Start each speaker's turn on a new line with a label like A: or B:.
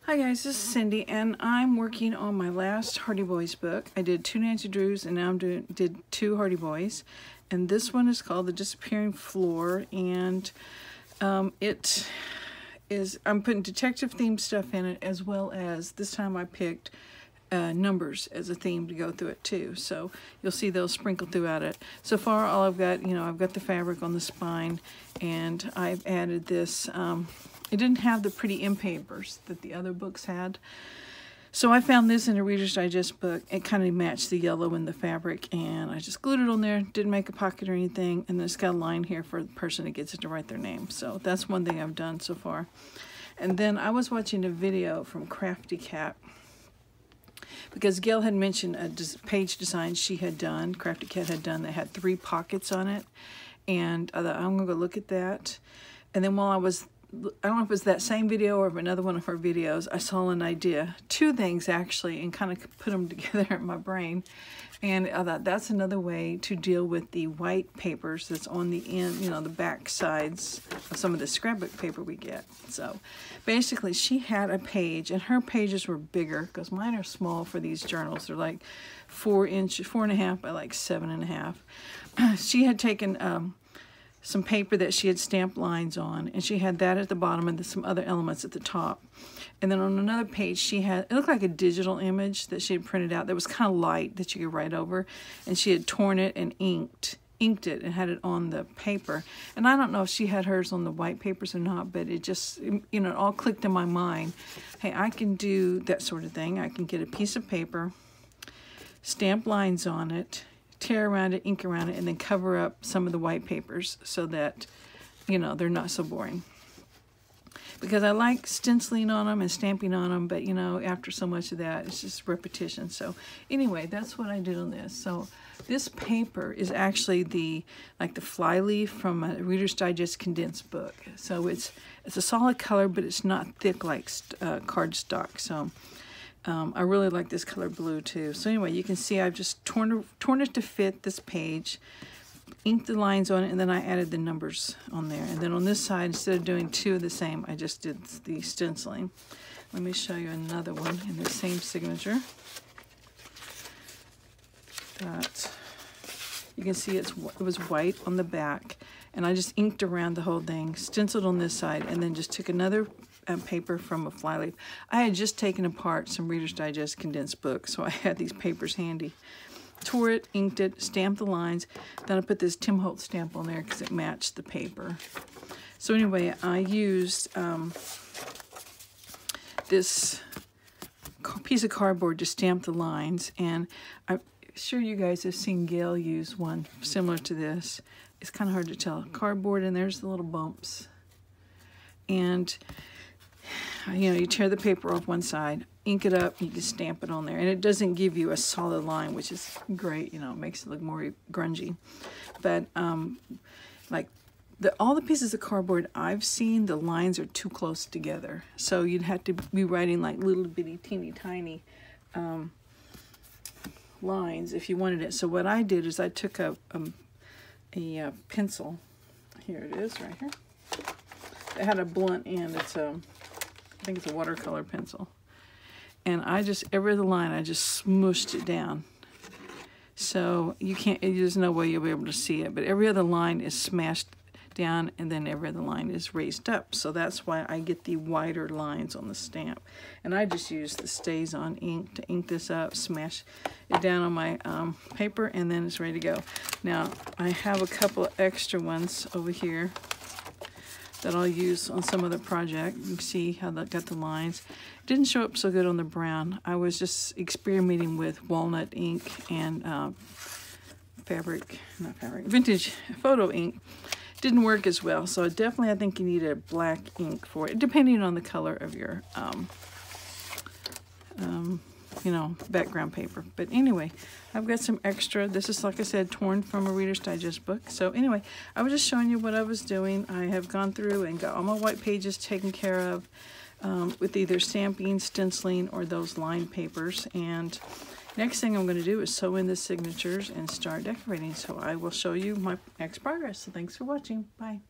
A: Hi guys, this is Cindy, and I'm working on my last Hardy Boys book. I did 2 Nancy Drews, and now did 2 Hardy Boys, and this one is called The Disappearing Floor, and I'm putting detective themed stuff in it, as well as this time I picked numbers as a theme to go through it too. So you'll see those sprinkled throughout it. So far, all I've got, I've got the fabric on the spine, and I've added this. It didn't have the pretty end papers that the other books had. So I found this in a Reader's Digest book. It kind of matched the yellow in the fabric, and I just glued it on there, didn't make a pocket or anything, and then it's got a line here for the person that gets it to write their name. So that's one thing I've done so far. And then I was watching a video from Crafty Cat, because Gail had mentioned a page design she had done, Crafty Cat had done, that had 3 pockets on it, and I thought, I'm going to go look at that. And then while I don't know if it was that same video or another one of her videos, I saw an idea, 2 things actually, and kind of put them together in my brain. And I thought that's another way to deal with the white papers that's on the end, the back sides of some of the scrapbook paper we get. So basically she had a page, and her pages were bigger because mine are small for these journals. They're like 4.5 by like 7.5. She had taken some paper that she had stamped lines on, and she had that at the bottom and some other elements at the top. And then on another page she had, it looked like a digital image that she had printed out that was kind of light that you could write over, and she had torn it and inked it and had it on the paper. And I don't know if she had hers on the white papers or not, but it just, it all clicked in my mind. Hey, I can do that sort of thing. I can get a piece of paper, stamp lines on it, tear around it, ink around it, and then cover up some of the white papers so that, they're not so boring. Because I like stenciling on them and stamping on them, but, after so much of that, it's just repetition. So anyway, that's what I did on this. So this paper is actually the flyleaf from a Reader's Digest condensed book. So it's a solid color, but it's not thick like cardstock. So I really like this color blue too. So anyway, you can see I've just torn it to fit this page, inked the lines on it, and then I added the numbers on there. And then on this side, instead of doing 2 of the same, I just did the stenciling. Let me show you another one in the same signature. That you can see it was white on the back, and I just inked around the whole thing, stenciled on this side, and then just took another paper from a flyleaf. I had just taken apart some Reader's Digest condensed books, so I had these papers handy. Tore it, inked it, stamped the lines, then I put this Tim Holtz stamp on there because it matched the paper. So anyway, I used this piece of cardboard to stamp the lines, and I'm sure you guys have seen Gail use one similar to this. It's kind of hard to tell. Cardboard, and there's the little bumps. And you tear the paper off one side, ink it up, you can stamp it on there. And it doesn't give you a solid line, which is great, it makes it look more grungy. But all the pieces of cardboard I've seen, the lines are too close together. So you'd have to be writing like little bitty, teeny tiny lines if you wanted it. So what I did is I took a pencil. Here it is, right here. It had a blunt end. I think it's a watercolor pencil. And every other line, I just smooshed it down. So there's no way you'll be able to see it, but every other line is smashed down, and then every other line is raised up. So that's why I get the wider lines on the stamp. And I just use the StazOn ink to ink this up, smash it down on my paper, and then it's ready to go. Now, I have a couple of extra ones over here that I'll use on some other project. You can see how that got the lines. It didn't show up so good on the brown. I was just experimenting with walnut ink and vintage photo ink. Didn't work as well, so definitely I think you need a black ink for it, depending on the color of your background paper. But anyway, I've got some extra. This is, like I said, torn from a Reader's Digest book. So anyway, I was just showing you what I was doing. I have gone through and got all my white pages taken care of with either stamping, stenciling, or those lined papers. And next thing I'm going to do is sew in the signatures and start decorating. So I will show you my next progress. So thanks for watching. Bye.